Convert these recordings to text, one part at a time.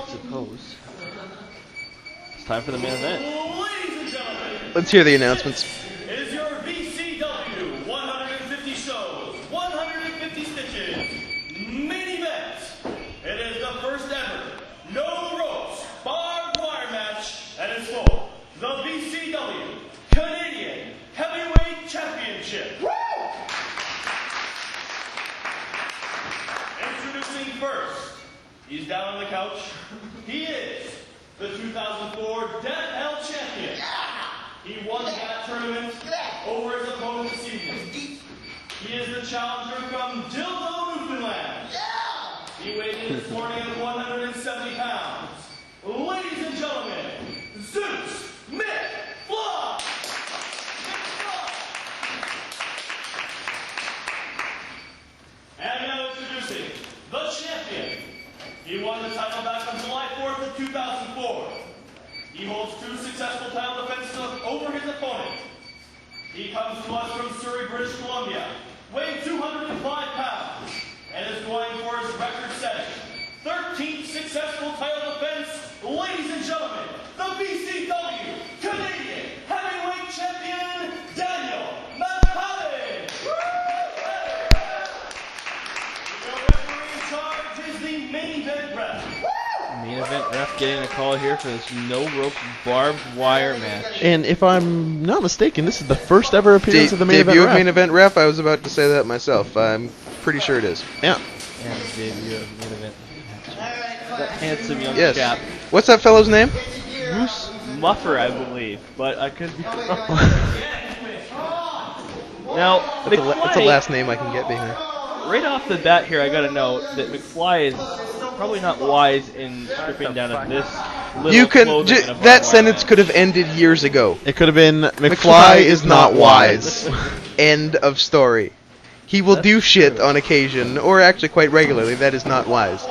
suppose. It's time for the main event. Ladies and gentlemen, Let's hear the announcements. it is your VCW 150 shows, 150 stitches, main event. It is the first ever no ropes barbed wire match, and it's for the VCW Canadian Heavyweight Championship. Introducing first, he's down on the couch. He is the 2004 Death Hell Champion. He won that tournament over his opponent this evening. He is the challenger from Dildo, Newfoundland. He weighed in this morning at 170 pounds. Ladies and gentlemen, Zeus McFly! And now introducing the champion. He won the title back on July 4th of 2004. He holds 2 successful title defenses over his opponent. He comes to us from Surrey, British Columbia, weighing 205 pounds, and is going for his record-setting 13th successful title defense. Ladies and gentlemen, the VCW Canadian Heavyweight Champion, Daniel Makabezeus. The referee in charge is the main event ref. Main event ref getting a call here for this no ropes barbed wire match. And if I'm not mistaken, this is the first ever appearance of the main event Debut of ref. main event ref? I was about to say that myself. I'm pretty sure it is. Yeah. And the debut of main event match. That handsome young Yes. chap. What's that fellow's name? Bruce Muffer, I believe, but I could be wrong. Now, That's a last name I can get behind. right off the bat here, I gotta note that McFly is probably not wise in stripping down of this little You can. clothing in a barbed That wire sentence match. could have ended years ago. It could have been McFly is not wise. End of story. He will do shit on occasion, or actually quite regularly. That is not wise.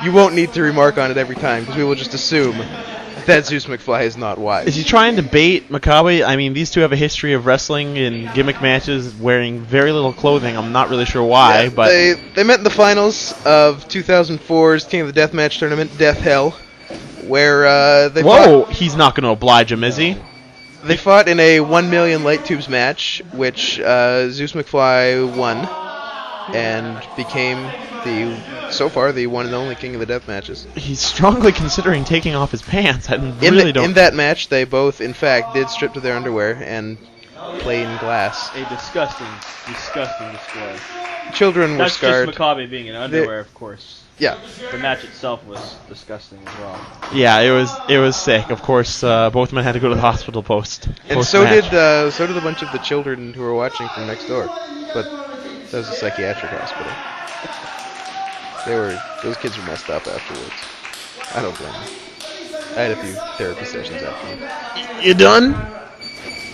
You won't need to remark on it every time, because we will just assume that Zeus McFly is not wise. Is he trying to bait Makabe? I mean, these two have a history of wrestling in gimmick matches wearing very little clothing. I'm not really sure why, Yeah, but they met in the finals of 2004's King of the Deathmatch tournament, Death Hell, where they whoa, he's not going to oblige him, is he? They fought in a 1 million light tubes match, which Zeus McFly won, and became so far the one and only King of the Death matches. He's strongly considering taking off his pants. I In really don't. in that match, they both, in fact, did strip to their underwear and play in glass. A disgusting display. Children were That's scarred. just Makabe being in underwear, of course. Yeah. The match itself was disgusting as well. Yeah, it was sick. Of course, both men had to go to the hospital post. And so did a bunch of the children who were watching from next door. But that was a psychiatric hospital. Those kids were messed up afterwards. I don't blame them. I had a few therapy sessions after. You done?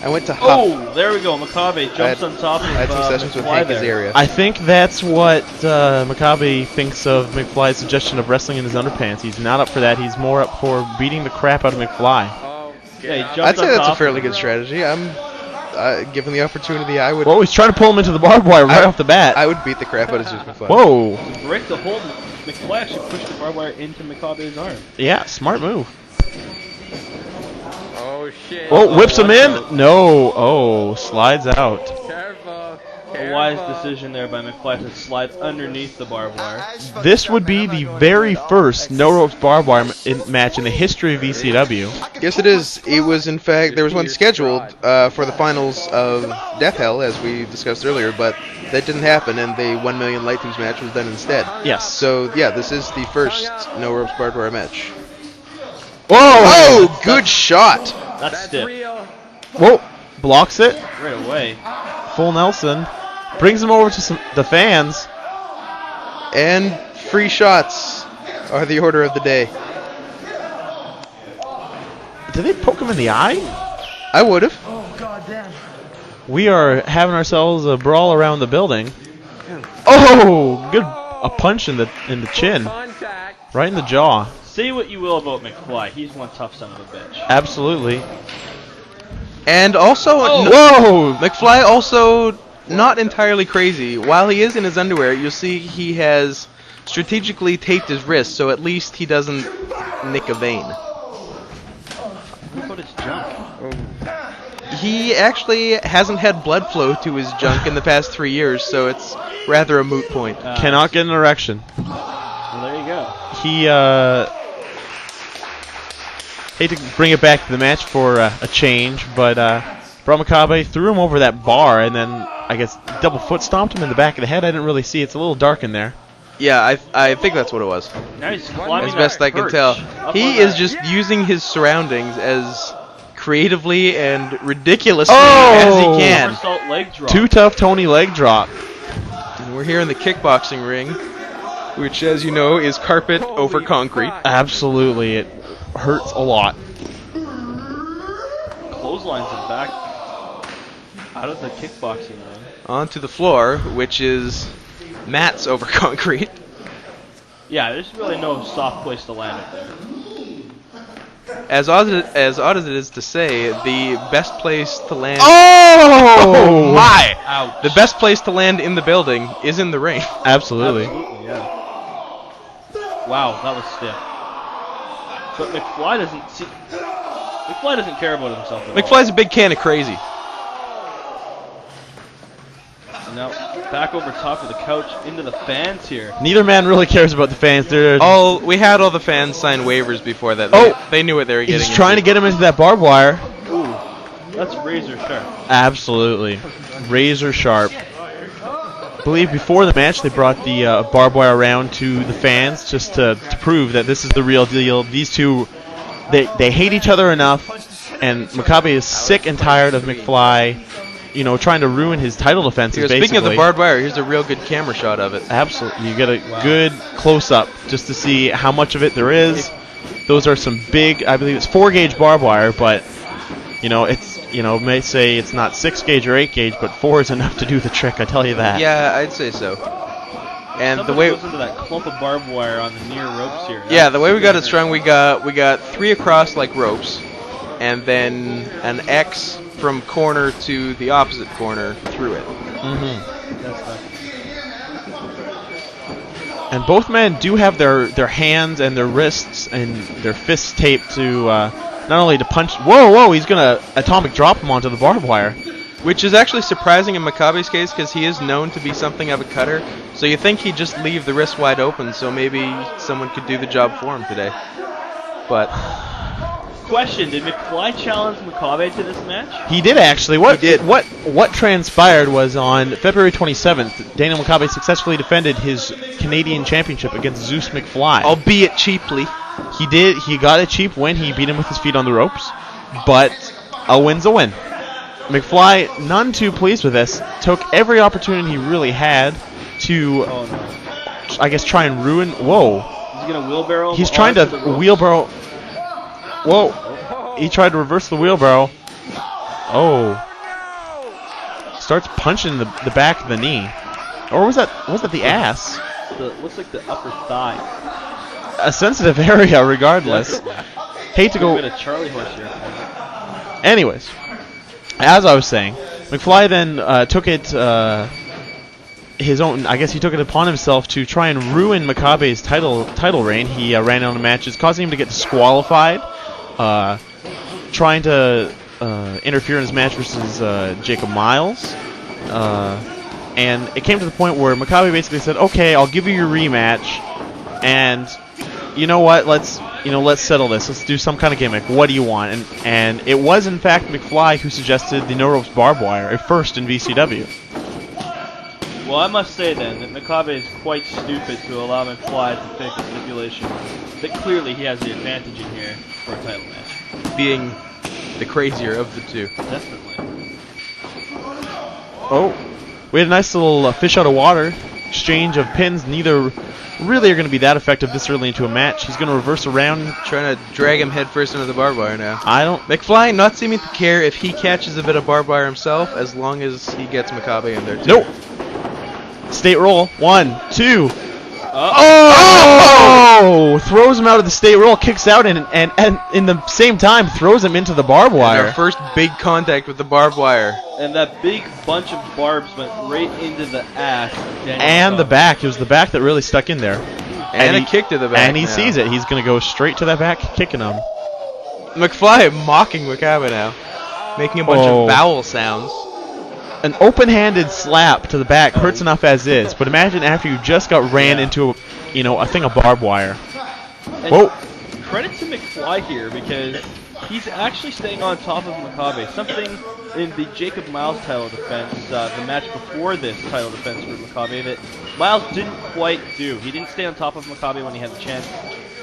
I went to Huff. Oh, there we go. Makabe jumps on top of I had some sessions with McFly Hank there. Azaria. I think that's what Makabe thinks of McFly's suggestion of wrestling in his underpants. He's not up for that. He's more up for beating the crap out of McFly. Yeah, he jumped I'd say on that's a top fairly of good him. strategy. Given the opportunity, I would. Whoa, he's trying to pull him into the barbed wire right off the bat. I would beat the crap out of Zeus McFly. Whoa. To break the hold, McFly actually pushed the barbed wire into Makabe's arm. Yeah, smart move. Oh shit. Oh, whips him in? No. Oh, slides out. Careful. A wise decision there by McFly to slide underneath the barbed wire. This would be the very first no ropes barbed wire match in the history of ECW. Yes, it is. It was, in fact, there was one scheduled for the finals of Death Hell, as we discussed earlier, but that didn't happen, and the 1 million light tubes match was done instead. Yes. So, yeah, this is the first no ropes barbed wire match. Whoa! Oh, good shot! That's stiff. Real. Whoa! Blocks it. Right away. Full Nelson. Brings him over to the fans. And free shots are the order of the day. Did they poke him in the eye? I would have. We are having ourselves a brawl around the building. Oh, good! A punch in the chin, Contact. right in the jaw. Say what you will about McFly, he's one tough son of a bitch. Absolutely. And also, Whoa! McFly also not entirely crazy. While he is in his underwear, you'll see he has strategically taped his wrist, so at least he doesn't nick a vein. What about his junk? He actually hasn't had blood flow to his junk in the past 3 years, so it's rather a moot point. Cannot get an erection. Well, there you go. He, hate to bring it back to the match for a change, but Bro Makabe threw him over that bar and then, I guess, double foot stomped him in the back of the head. I didn't really see. It's a little dark in there. Yeah, I think that's what it was. Now he's climbing As best that I can perch tell. up He on is that. just using his surroundings as creatively and ridiculously as he can. Somersault leg drop. Too tough Tony leg drop. And we're here in the kickboxing ring, which, as you know, is carpet over concrete. Absolutely. It hurts a lot. Clotheslines him back out of the kickboxing ring. Onto the floor, which is mats over concrete. Yeah, there's really no soft place to land it there. As odd as it is to say, the best place to land. Oh! My! Ouch. The best place to land in the building is in the ring. Absolutely. Absolutely, yeah. Wow, that was stiff. But McFly doesn't care about himself at all. McFly's a big can of crazy. And now back over top of the couch into the fans here. Neither man really cares about the fans. We had all the fans sign waivers before that. They knew what they were getting He's trying to into. get him into that barbed wire. Ooh, that's razor sharp. Absolutely. Razor sharp. I believe before the match they brought the barbed wire around to the fans just to prove that this is the real deal. These two, they hate each other enough, and Makabe is sick and tired of McFly, trying to ruin his title defenses, Here, basically. speaking of the barbed wire, here's a real good camera shot of it. Absolutely. You get a good close-up just to see how much of it there is. Those are some big, I believe it's 4-gauge barbed wire, but, it's, may say it's not 6-gauge or 8-gauge, but 4 is enough to do the trick, I tell you that. Yeah, I'd say so. And Somebody the way goes into that clump of barbed wire on the near ropes here. Yeah, the way we got it strung, we got 3 across like ropes, and then an X from corner to the opposite corner through it. Mm-hmm. That's nice. And both men do have their hands and their wrists and their fists taped to not only to punch. Whoa! He's gonna atomic drop him onto the barbed wire. Which is actually surprising in Makabe's case because he is known to be something of a cutter. So you think he'd just leave the wrist wide open so maybe someone could do the job for him today. But Question: did McFly challenge Makabe to this match? He did actually. What He did. What transpired was on February 27th, Daniel Makabe successfully defended his Canadian championship against Zeus McFly. albeit cheaply. He did. He got a cheap win. He beat him with his feet on the ropes, but a win's a win. McFly, none too pleased with this, took every opportunity he really had to, Oh no. I guess, try and ruin. Whoa. Is he gonna wheelbarrow? He's him trying to onto the ropes? wheelbarrow. Whoa. He tried to reverse the wheelbarrow. Oh. Starts punching the back of the knee. Or was that the ass? Looks like the upper thigh. A sensitive area regardless. Hate to A bit go. of Charlie horse here. Anyways, as I was saying, McFly then took it his own. I guess he took it upon himself to try and ruin Makabe's title reign. He ran out of matches, causing him to get disqualified. Trying to interfere in his match versus Jacob Miles. And it came to the point where Makabe basically said, "Okay, I'll give you your rematch, and you know what? Let's settle this. Let's do some kind of gimmick. What do you want?" And it was in fact McFly who suggested the no ropes barbed wire at first in VCW. Well, I must say then that Makabe is quite stupid to allow McFly to pick a stipulation that clearly he has the advantage in here for a title match. Being the crazier of the two. Definitely. Oh, we had a nice little fish out of water exchange of pins. Neither really are going to be that effective this early into a match. He's going to reverse around. Trying to drag him headfirst into the barbed wire now. I don't. McFly not seeming to care if he catches a bit of barbed wire himself as long as he gets Makabe in there too. Nope. State roll. 1, 2. Oh! Throws him out of the state roll, kicks out, and in the same time throws him into the barbed And wire. our first big contact with the barbed wire. And that big bunch of barbs went right into the ass. of Daniel And the Makabe. back. It was the back that really stuck in there. And a he- kick to the back. And he now. sees it. He's going to go straight to that back, kicking him. McFly mocking Makabe now. Making a bunch Oh. of vowel sounds. An open-handed slap to the back hurts enough as is, but imagine after you just got ran into a thing of barbed wire. And Whoa. Credit to McFly here because he's actually staying on top of Makabe. Something in the Jacob Miles title defense, the match before this title defense for Makabe, that Miles didn't quite do. He didn't stay on top of Makabe when he had the chance.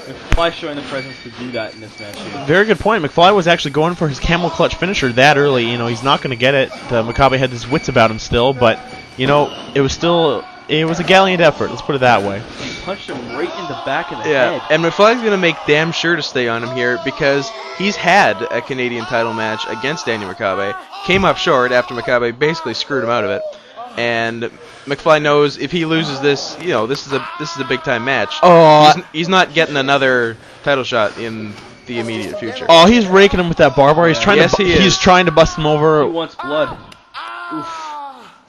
McFly showing the presence to do that in this match here. Very good point. McFly was actually going for his camel clutch finisher that early. He's not going to get it. Makabe had his wits about him still, but, it was a gallant effort. Let's put it that way. He punched him right in the back of the Yeah, head. and McFly's going to make damn sure to stay on him here because he's had a Canadian title match against Daniel Makabe. Came up short after Makabe basically screwed him out of it. And McFly knows if he loses this, this is a big time match. Oh, He's not getting another title shot in the immediate future. oh, he's raking him with that barbed wire. He's trying Yes, he is. He's trying to bust him He over. wants blood. Oof.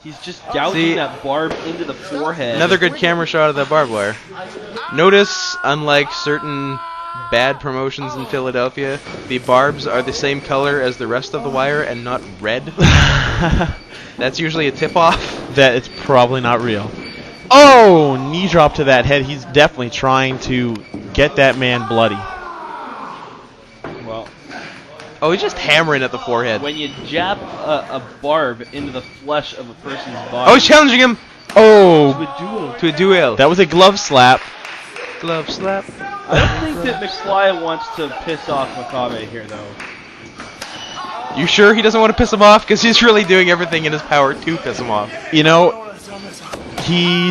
He's just gouging See, that barb into the forehead. Another good camera shot of that barbed wire. Notice, unlike certain bad promotions in Philadelphia, the barbs are the same color as the rest of the wire and not red. That's usually a tip-off. That it's probably not real. Oh, knee drop to that head. He's definitely trying to get that man bloody. Well, Oh, he's just hammering at the forehead. when you jab a barb into the flesh of a person's Oh, body, he's challenging him Oh, to a duel. to a duel. that was a glove slap. Glove slap. I don't think that McFly wants to piss off Makabe here, though. You sure he doesn't want to piss him off? Because he's really doing everything in his power to piss him off. He's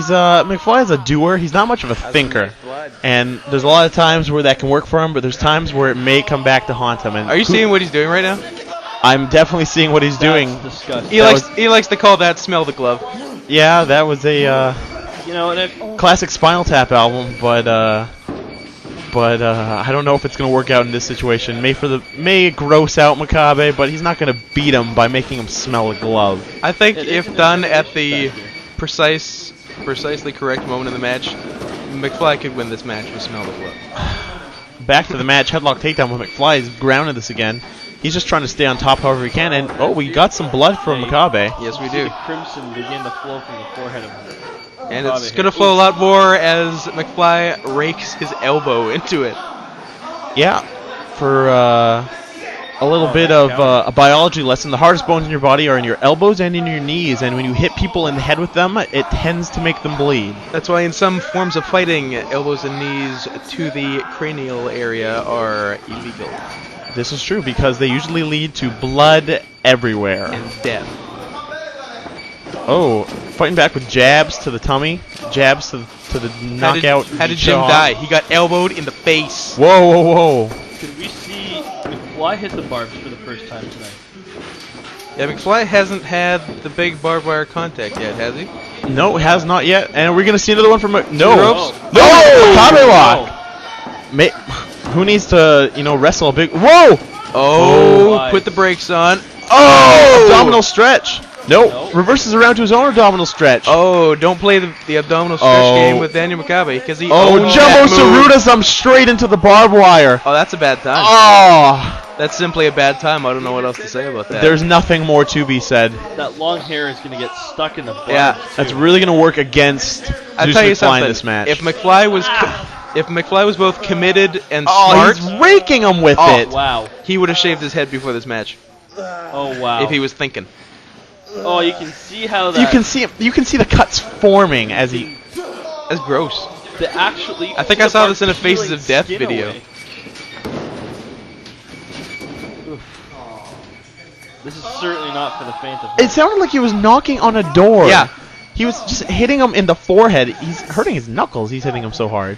McFly is a doer. He's not much of a thinker. And there's a lot of times where that can work for him, but there's times where it may come back to haunt him. And Are you seeing what he's doing right now? I'm definitely seeing what he's doing. That's disgusting. He likes to call that smell the glove. Yeah, that was a And if, classic Spinal Tap album, but I don't know if it's going to work out in this situation. May gross out Makabe, but he's not going to beat him by making him smell a glove. I think It if is an done at elimination the factor. precisely correct moment in the match, McFly could win this match with smell the glove. Back to the match, headlock takedown with McFly. He's grounded this again. He's just trying to stay on top however he can, and we got some blood from Makabe. Yes, we see do. the crimson begin to flow from the forehead of And Makabe it's here. going to flow a lot more as McFly rakes his elbow into it. Yeah, for a little bit of a biology lesson. The hardest bones in your body are in your elbows and in your knees, and when you hit people in the head with them, it tends to make them bleed. That's why in some forms of fighting, elbows and knees to the cranial area are illegal. This is true because they usually lead to blood everywhere. And death. Oh, fighting back with jabs to the tummy, jabs to the knockout. How did Jim jaw. die? He got elbowed in the face. Whoa, whoa, whoa. Could we see McFly hit the barbs for the first time tonight? Yeah, McFly hasn't had the big barbed wire contact yet, has he? No, it has not yet. And we're going to see another one from... No. ropes? No! Makabe lock! Who needs to, wrestle a big... Whoa! Oh, my. put the brakes on. Oh! Oh! Abdominal stretch. No. No. Reverses around to his own abdominal stretch. Oh, don't play the abdominal stretch Oh. game with Daniel Makabe because he Oh, owns Jumbo that move. Sarutas him straight into the barbed wire. Oh, that's a bad time. Oh! That's simply a bad time. I don't know what else to say about that. There's nothing more to be said. That long hair is going to get stuck in the barbs. Yeah, That's too. really going to work against I'll Zeus tell you McFly something. in this match. If McFly was both committed and Oh, smart, he's raking him with Oh, it. Wow. he would have shaved his head before this match Oh, wow. if he was thinking. Oh, you can see how that... You can see the cuts forming as he... That's gross. The actually... I think I saw this in a Faces of Death video. This is certainly not for the faint of It sounded like he was knocking on a door. Yeah. He was just hitting him in the forehead. He's hurting his knuckles. He's hitting him so hard.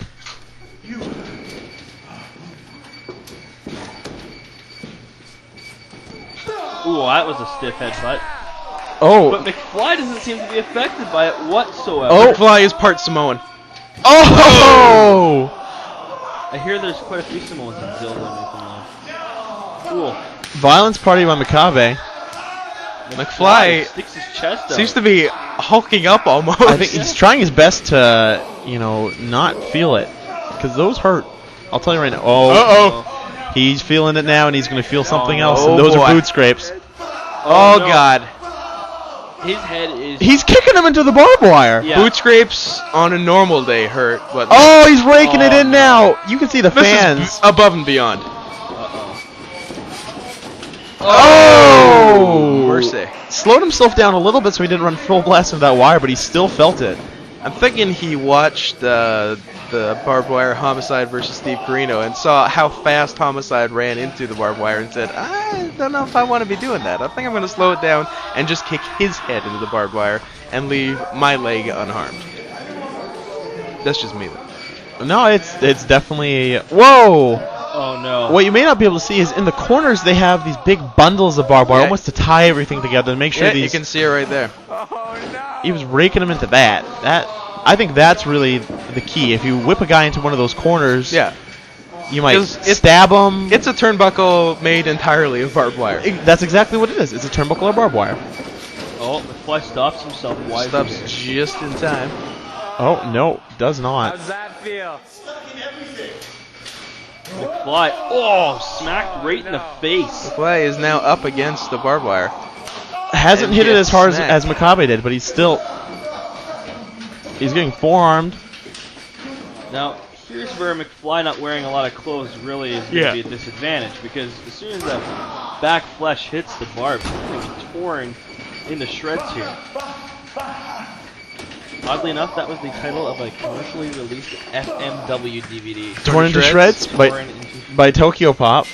Ooh, that was a stiff headbutt. Oh. But McFly doesn't seem to be affected by it whatsoever. Oh. McFly is part Samoan. Oh! I hear there's quite a few Samoans in Zilda and Newfoundland. Cool. Violence party by Makabe. McFly Sticks his chest out. seems to be hulking up almost. I think he's trying his best to, not feel it. Because those hurt. I'll tell you right now. Oh. Uh-oh. He's feeling it now, and he's going to feel something else. no. And those Oh, are boy. boot scrapes. Oh, no. God. His head is. He's kicking him into the barbed wire. Yeah. Boot scrapes on a normal day hurt, but Oh, he's raking it in no. now. You can see the this fans. is above and beyond. Uh-oh. Oh! Mercy. Slowed himself down a little bit so he didn't run full blast into that wire, but he still felt it. I'm thinking he watched the barbed wire Homicide versus Steve Carino and saw how fast Homicide ran into the barbed wire and said, I don't know if I want to be doing that. I think I'm going to slow it down and just kick his head into the barbed wire and leave my leg unharmed. That's just me, though. No, it's definitely... Whoa! Oh no. What you may not be able to see is in the corners they have these big bundles of barbed wire, Yeah. almost to tie everything together and make sure Yeah, these... you can see it right there. He was raking them into that. I think that's really the key. If you whip a guy into one of those corners, Yeah. you might 'Cause stab him. It's a turnbuckle made entirely of barbed wire. That's exactly what it is. It's a turnbuckle or barbed wire. Oh, McFly stops himself wisely. Stops here. just in time. Oh, no, does not. How's that feel? McFly. Oh, smacked right in the face. Clay is now up against the barbed wire. Hasn't And hit it gets as hard snapped. as Makabe did, but he's still... He's getting forearmed. Now, here's where McFly not wearing a lot of clothes really is going to be a disadvantage, because as soon as that back flesh hits the barb, it's going to be torn into shreds here. Oddly enough, that was the title of a commercially released FMW DVD. Torn into shreds Torn into- by Tokyo Pop.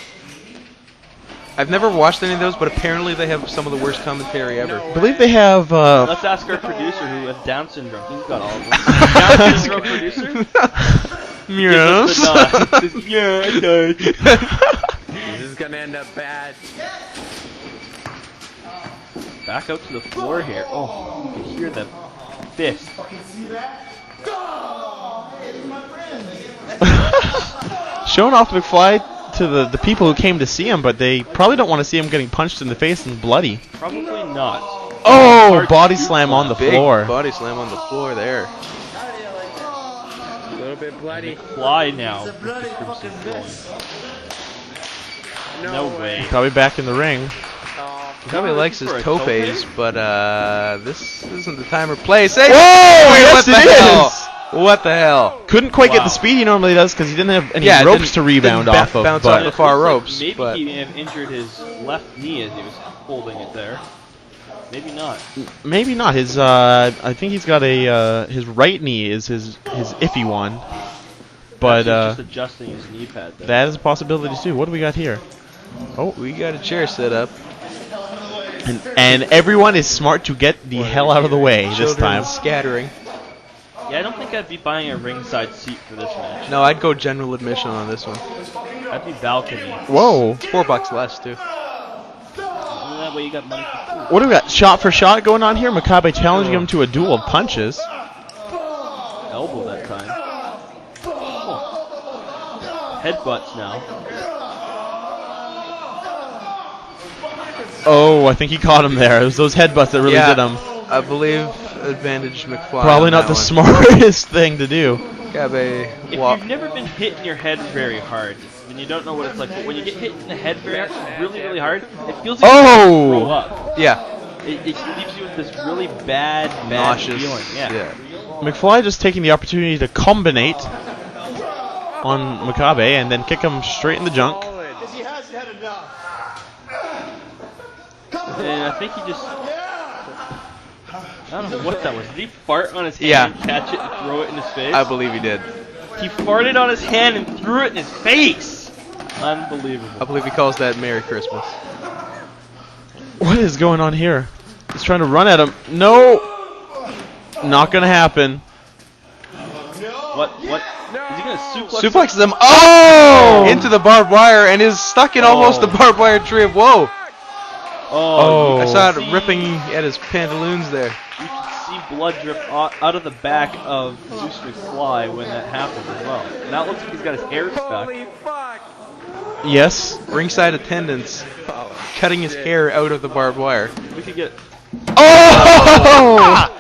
I've never watched any of those, but apparently they have some of the worst commentary ever. I believe they have... Let's ask our producer who has Down syndrome. He's got all of them. Down syndrome producer? Yes. Gives us the nod. He says, yeah, I died. This is gonna end up bad. Back out to the floor here. Oh, you can hear the fist. Showing off McFly to the people who came to see him, but they probably don't want to see him getting punched in the face and bloody. Probably not. Oh, Hard body to slam on the Big floor. body slam on the floor there. A little bit bloody. Fly now. with the crimson going. No way. Probably back in the ring. Oh, Probably likes his For a topes, tope? but this isn't the time or place. Hey, Whoa! Yes, what the it hell? is! What the hell? Couldn't quite get Wow. the speed he normally does because he didn't have any Yeah, ropes didn't- to rebound didn't off of. bounce But off the far Looks like ropes, Maybe but- he may have injured his left knee as he was holding it there. Maybe not. maybe not. His I think he's got a his right knee is his iffy one. But He's just adjusting his knee pad there. that is a possibility too. What do we got here? Oh, we got a chair set up. And everyone is smart to get the hell out of the way this Children time. scattering. Yeah, I don't think I'd be buying a ringside seat for this match. No, I'd go general admission on this one. I'd be balcony. Whoa. $4 less too. That way you got money for food. What do we got? Shot for shot going on here. Makabe challenging him to a duel of punches. Elbow that time. Oh. Headbutts now. Oh, I think he caught him there. It was those headbutts that really Yeah, did him. I believe advantage McFly. Probably on not that the one. smartest thing to do. Gabe If walk. you've never been hit in your head very hard, then you don't know what it's like. But when you get hit in the head really, really hard, it feels like you're Oh! going to throw up. Yeah. It leaves you with this really bad Nauseous. feeling. Yeah. McFly just taking the opportunity to combinate on Makabe and then kick him straight in the junk. And I think he just... I don't know what that was. Did he fart on his hand Yeah. and catch it and throw it in his face? I believe he did. He farted on his hand and threw it in his face! Unbelievable. I believe he calls that Merry Christmas. What is going on here? He's trying to run at him. No! Not gonna happen. What? Is he going to suplex him? Suplexes him. Oh! Into the barbed wire and is stuck in almost the Oh. barbed wire tree. Whoa! Oh, I you saw can it see- ripping at his pantaloons there. You can see blood drip out of the back of Zeus McFly when that happened as well. Now it looks like he's got his hair stuck. Holy fuck! Yes, ringside attendants cutting his hair out of the barbed wire. We could get. Oh!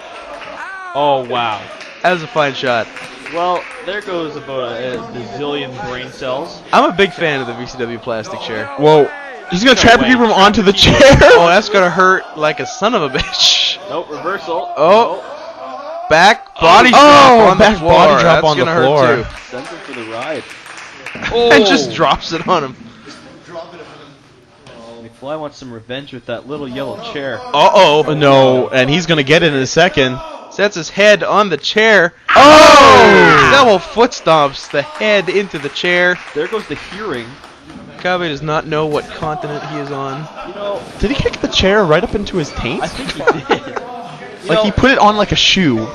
Oh wow. That was a fine shot. Well, there goes about a bazillion brain cells. I'm a big fan of the VCW plastic chair. Whoa. He's going to trap keep him onto the chair. Oh, that's gonna hurt like a son of a bitch. Nope, reversal. Oh. Back body drop on back the floor. body drop That's on the gonna floor. hurt too. Sends him for the ride. And just drops it on him. McFly wants some revenge with that little yellow chair. Uh-oh. No, and he's going to get it in a second. Sets his head on the chair. Oh! Double foot stomps the head into the chair. There goes the hearing. Makabe does not know what continent he is on. You know, Did he kick the chair right up into his taint? I think he did. Like he put it on like a shoe.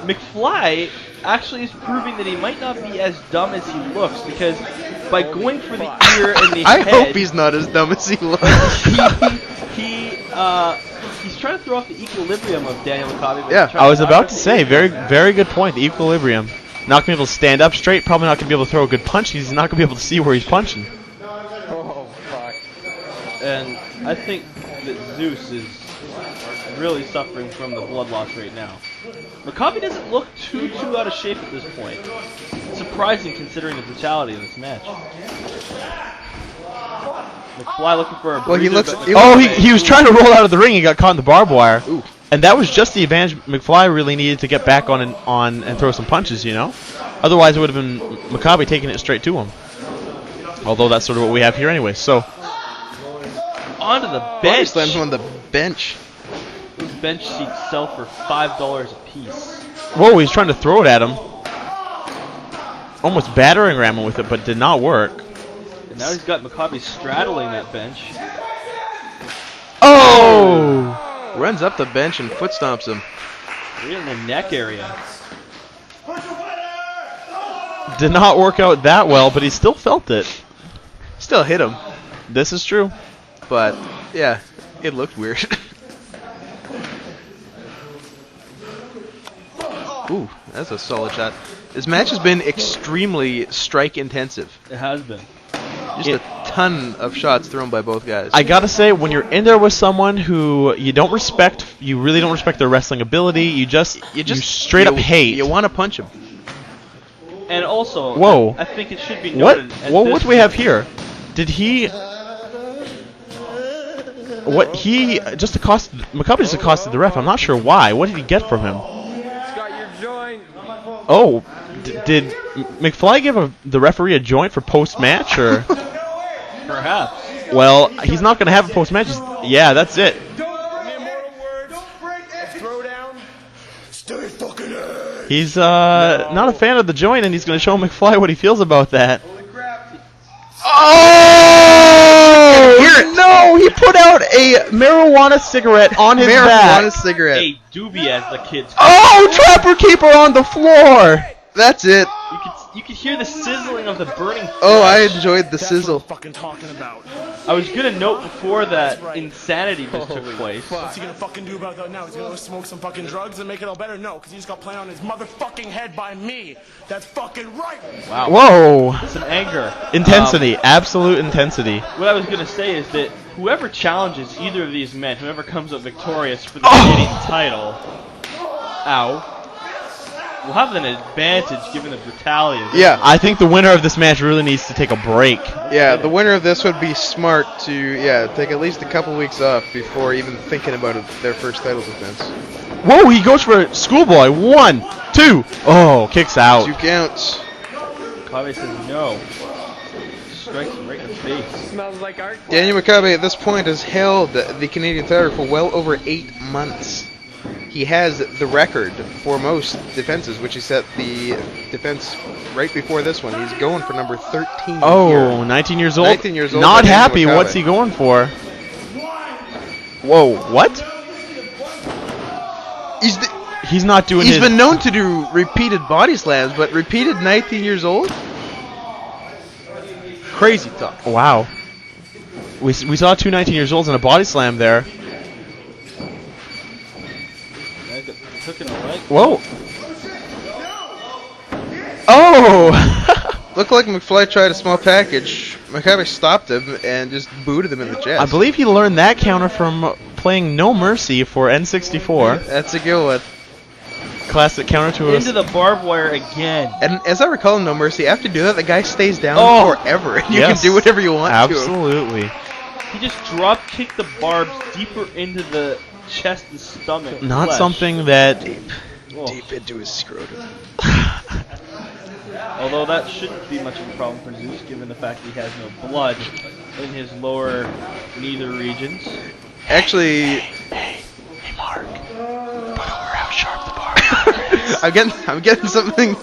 McFly actually is proving that he might not be as dumb as he looks, because by going for the ear and the I head, hope he's not as dumb as he looks. he's trying to throw off the equilibrium of Daniel Makabe. but Yeah. he's trying I was knock about out to the say, ear. very good point. The equilibrium. Not going to be able to stand up straight. Probably not going to be able to throw a good punch. He's not going to be able to see where he's punching. Oh fuck! And I think that Zeus is really suffering from the blood loss right now. Makabe doesn't look too out of shape at this point. Surprising considering the brutality of this match. McFly looking for a Well, he breather, looks- but he Oh, McFly- he was trying to roll out of the ring. He got caught in the barbed wire. Ooh. And that was just the advantage McFly really needed to get back on and throw some punches, you know? Otherwise, it would have been Makabe taking it straight to him. Although that's sort of what we have here anyway. So, onto the Body bench. slams him on the bench. Those bench seats sell for $5 a piece. whoa, he's trying to throw it at him. Almost battering ram him with it, but did not work. And now he's got Makabe straddling that bench. Oh! Runs up the bench and foot stomps him. Right in the neck area. Did not work out that well, but he still felt it. Still hit him, This is true. but yeah, it looked weird. Ooh, that's a solid shot. This match has been extremely strike intensive. It has been. Just a ton of shots thrown by both guys. I gotta say, when you're in there with someone who you don't respect, you really don't respect their wrestling ability, you straight up hate. You want to punch him. And also, Whoa. I think it should be What? noted. at What this do we have here? Did he? What he just accosted? Makabe just accosted the ref. I'm not sure why. What did he get from him? It's got your joint. Oh, did McFly give the referee a joint for post match or? Perhaps. Well, he's not gonna have a post match. Yeah, that's it. He's not a fan of the joint, and he's gonna show McFly what he feels about that. Oh no! He put out a marijuana cigarette on his Marijuana back. cigarette. A doobie, as the kids. Oh, Trapper Keeper on the floor. That's it. You could hear the sizzling of the burning flesh. Oh, I enjoyed the sizzle. Fucking talking about. I was gonna note before that insanity just took place. What's he gonna fucking do about that now? He's gonna go smoke some fucking drugs and make it all better? No, because he just got planted on his motherfucking head by me. That's fucking right. Wow. Whoa! Some anger. Intensity, absolute intensity. What I was gonna say is that whoever challenges either of these men, whoever comes up victorious for the Canadian title, will have an advantage given the brutality of this. Yeah, I think the winner of this match really needs to take a break. yeah. The winner of this would be smart to take at least a couple weeks off before even thinking about their first title defense. Whoa, he goes for a schoolboy. 1, 2. Oh, kicks out. 2 counts. Makabe says no. Strikes him right in the face. Smells like art. Daniel Makabe at this point has held the Canadian title for well over 8 months. He has the record for most defenses, which he set the defense right before this one. He's going for number 13 Oh, here. 19 years old. 19 years old. Not Daniel happy. Makabe. What's he going for? Whoa, what? He's not doing He's his... been known to do repeated body slams, but repeated 19 years old? Crazy talk. Wow. We saw 2 19 years olds in a body slam there. Guys got Took it a leg. Whoa. Oh! Looked like McFly tried a small package. Makabe stopped him and just booted him in the chest. I believe he learned that counter from playing No Mercy for N64. That's a good one. Classic counter to Into the barbed wire again. And as I recall in No Mercy, after doing that, the guy stays down Oh! forever. And you Yes. can do whatever you want to. Absolutely. He just drop kicked the barbs deeper into the chest and stomach. Not flesh. something that... Oh. Deep into his scrotum. Although that shouldn't be much of a problem for Zeus, given the fact he has no blood in his lower nether regions. Actually, Hey, Mark. Put over how sharp the bar is. I'm getting something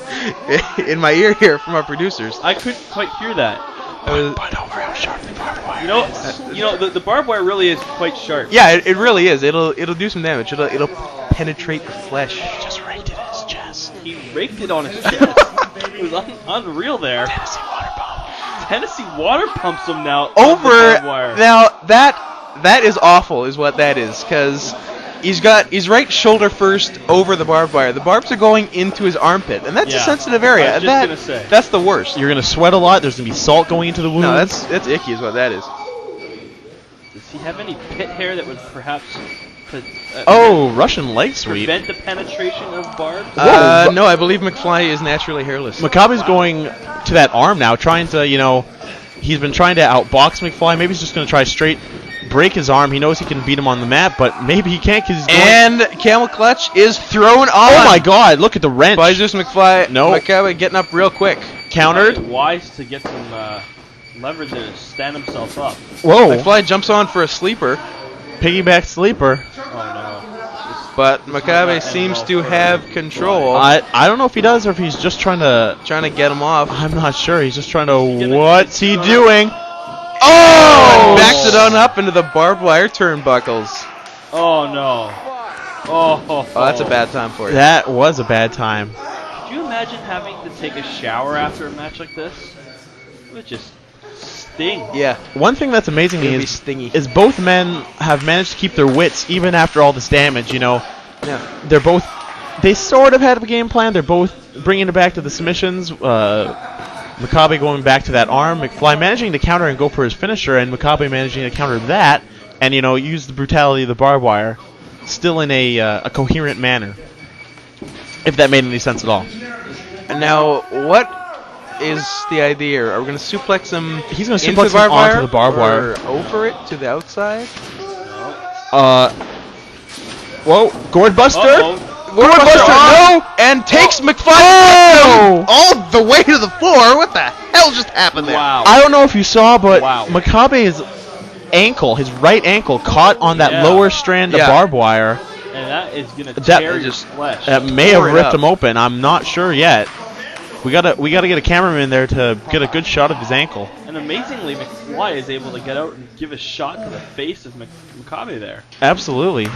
in my ear here from our producers. I couldn't quite hear that. Put over how sharp the barbed wire You know, the barbed wire really is quite sharp. Yeah, it really is. It'll do some damage. It'll penetrate the flesh. Just raked it in his chest. He raked it on his chest. It was unreal there. Tennessee water pump. Tennessee water pumps him now. on the Over barbed wire. now that is awful, is what that is, because he's right shoulder first over the barbed wire. The barbs are going into his armpit, and that's a Yeah. sensitive area. I was just gonna say. That's the worst. You're going to sweat a lot. There's going to be salt going into the wound. No, that's icky, is what that is. Does he have any pit hair that would perhaps Oh, Russian leg sweep. prevent the penetration of barbs? Whoa. No, I believe McFly is naturally hairless. Makabe's going to that arm now, trying to, he's been trying to outbox McFly. Maybe he's just going to try straight break his arm. He knows he can beat him on the mat, but maybe he can't because he's going... And Camel Clutch is thrown on. Oh my god, look at the wrench. By Zeus McFly. No. Makabe getting up real quick. Countered. Wise to get some leverage and stand himself up. Whoa. McFly jumps on for a sleeper, Piggyback sleeper. Oh but Makabe seems to have control. I don't know if he does or if he's just trying to... Trying to get him off. I'm not sure. He's just trying to... gonna- What's he he's doing? Oh! And backs it on up into the barbed wire turnbuckles. no. Oh no. Oh, Oh, that's a bad time for you. That was a bad time. Could you imagine having to take a shower after a match like this? It would just sting. Yeah. One thing that's amazing to me It'd be is, stingy. is both men have managed to keep their wits even after all this damage. Yeah. They're both... They sort of had a game plan. They're both bringing it back to the submissions. Makabe going back to that arm. McFly managing to counter and go for his finisher, and Makabe managing to counter that and, use the brutality of the barbed wire still in a coherent manner. If that made any sense at all. And now, what is the idea? Are we going to suplex him? He's going to into suplex the him barbed onto wire, the barbed wire. or over it to the outside? Whoa, Gourd Buster? Uh-oh. No! And takes McFly all the way to the floor. What the hell just happened there? Wow. I don't know if you saw, but Wow. Makabe's ankle, his right ankle, caught on that Yeah. lower strand of Yeah. barbed wire. And that is gonna That tear your just- flesh. That may have Tore it ripped up. him open. I'm not sure yet. We gotta get a cameraman there to get a good shot of his ankle. And amazingly, McFly is able to get out and give a shot to the face of Makabe there. Absolutely.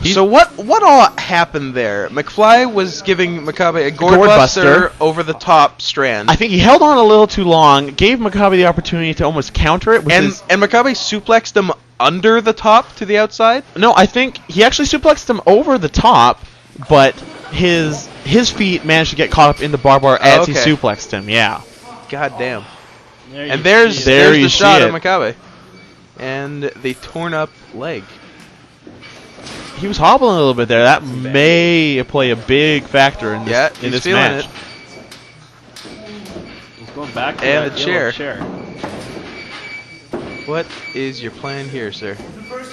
So what all happened there? McFly was giving Makabe a gourd Gourd buster buster. over the top strand. I think he held on a little too long, gave Makabe the opportunity to almost counter it with his... and Makabe suplexed him under the top to the outside? No, I think he actually suplexed him over the top, but his feet managed to get caught up in the barbed wire as he Okay. suplexed him. Yeah. God damn. There you And there's see it. There the you shot see of it. Makabe. And the torn up leg. He was hobbling a little bit there. That may play a big factor in this, Yeah, in he's this feeling match. it. He's going back to And that the yellow chair. What is your plan here, sir? Oh no.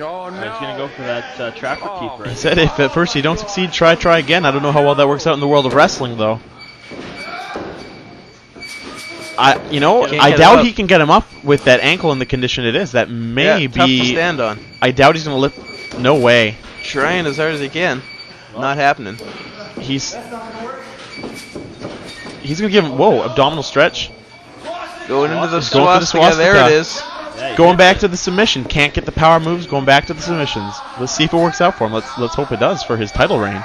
So he's gonna go for that trapper keeper. He said if at first you don't succeed, try again. I don't know how well that works out in the world of wrestling, though. I Can't get doubt up. he can get him up with that ankle in the condition it is. That may Tough to be... stand on. I doubt he's going to lift... No way. Trying as hard as he can. Not happening. He's going to give him... Whoa, abdominal stretch. Going into the He's going for the swastika. There swastika. it is. Yeah, he Going did back that. to the submission. Can't get the power moves. Going back to the submissions. Let's see if it works out for him. Let's hope it does for his title reign.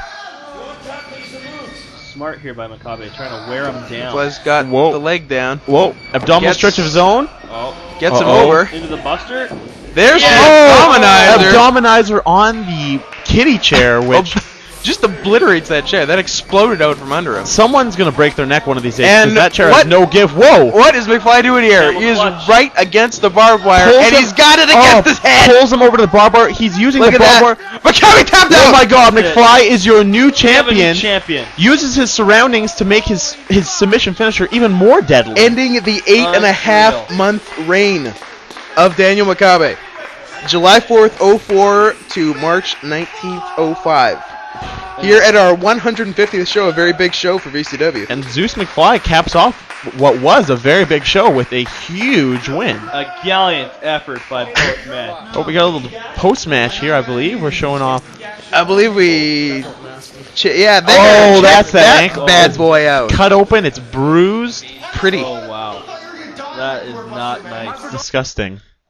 Smart here by Makabe, trying to wear him down. Was got Whoa. the leg down. Whoa, abdominal Gets- stretch of his own. Oh, Gets him Uh-oh. over. into the Buster. There's Yeah. the abdominizer. Abdominizer on the kitty chair, which just obliterates that chair. That exploded out from under him. someone's going to break their neck one of these days. 'Cause And that chair what- has no give. Whoa! What is McFly doing here? Camel He is clutch. right against the barbed wire, Pulls and him- he's got it against his head. Pulls him over to the barbed wire. He's using Look the at barbed that. wire. McCabe tapped out. Oh my God! That's it. McFly is your new We have a new champion. champion. Uses his surroundings to make his submission finisher even more deadly. Ending the 8.5 month reign of Daniel Makabe. July 4th, 04 to March 19th, 05. Here at our 150th show, a very big show for VCW. And Zeus McFly caps off what was a very big show with a huge win. A gallant effort by both men. Oh, we got a little post-match here, I believe. We're showing off. I believe we... yeah, Oh, check that's that that ankle. bad boy out. Cut open, it's bruised. Pretty. Oh wow, that is not nice. Disgusting.